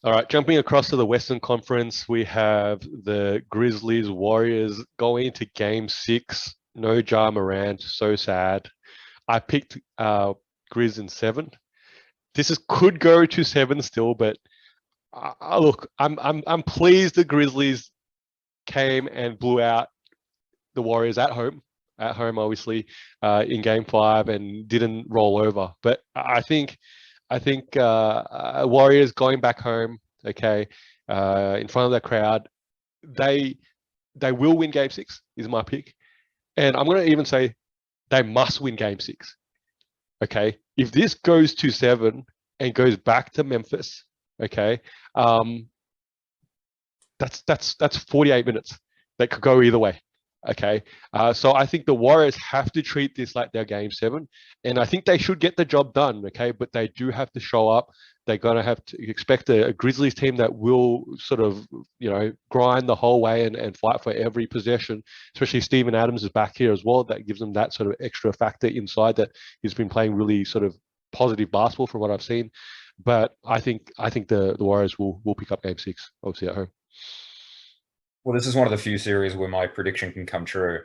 All right, jumping across to the Western Conference, we have the Grizzlies Warriors going into Game 6. No Ja Morant, so sad. I picked Grizz in 7. This is could go to 7 still, but look, I'm pleased the Grizzlies came and blew out the Warriors at home obviously in Game 5 and didn't roll over. But I think Warriors going back home, okay, in front of the crowd, they they will win Game 6 is my pick, and I'm going to even say they must win Game 6. Okay, if this goes to 7 and goes back to Memphis, okay, um, that's 48 minutes that could go either way. Okay, so I think the Warriors have to treat this like their Game 7, and I think they should get the job done. Okay, but they do have to show up. They're gonna have to expect a Grizzlies team that will sort of grind the whole way and fight for every possession. Especially Steven Adams is back here as well. That gives them that sort of extra factor inside that he's been playing really sort of positive basketball from what I've seen. But I think the Warriors will pick up Game 6 obviously at home. Well, this is one of the few series where my prediction can come true.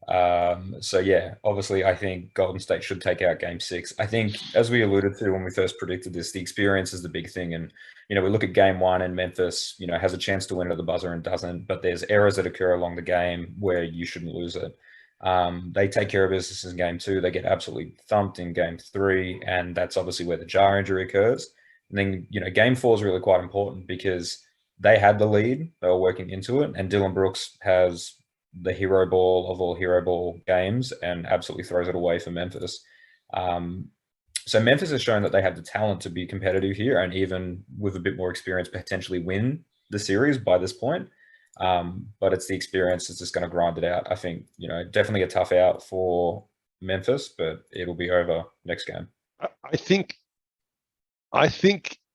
So yeah, obviously, I think Golden State should take out Game Six. I think, as we alluded to when we first predicted this, the experience is the big thing, and we look at Game One and Memphis, has a chance to win at the buzzer and doesn't, but there's errors that occur along the game where you shouldn't lose it. They take care of business in Game Two. They get absolutely thumped in Game Three, and that's obviously where the jar injury occurs. And then Game Four is really quite important because they had the lead, they were working into it, and Dylan Brooks has the hero ball of all hero ball games and absolutely throws it away for Memphis. Um, so Memphis has shown that they have the talent to be competitive here, and even with a bit more experience, potentially win the series by this point. But it's the experience that's just going to grind it out. I think definitely a tough out for Memphis, but it'll be over next game. I think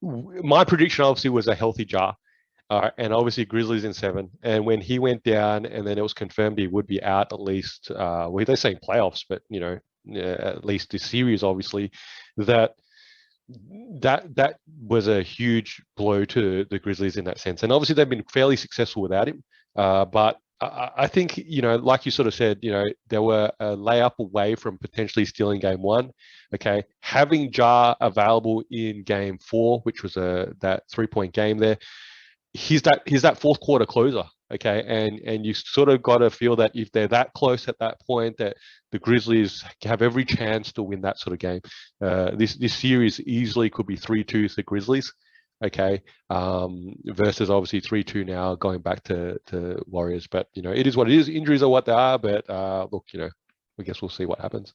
my prediction obviously was a healthy jar. And obviously Grizzlies in 7. And when he went down, and then it was confirmed he would be out at least. Well, they're saying playoffs, but at least this series, obviously, that that was a huge blow to the Grizzlies in that sense. And obviously they've been fairly successful without him. But I think like you sort of said, they were a layup away from potentially stealing Game 1. Okay, having Jar available in Game 4, which was that 3-point game there, he's that fourth quarter closer. Okay, and you sort of got to feel that if they're that close at that point, that the Grizzlies have every chance to win that sort of game. This series easily could be 3-2 to the Grizzlies. Okay, versus obviously 3-2 now going back to Warriors. But it is what it is. Injuries are what they are. But look, I guess we'll see what happens.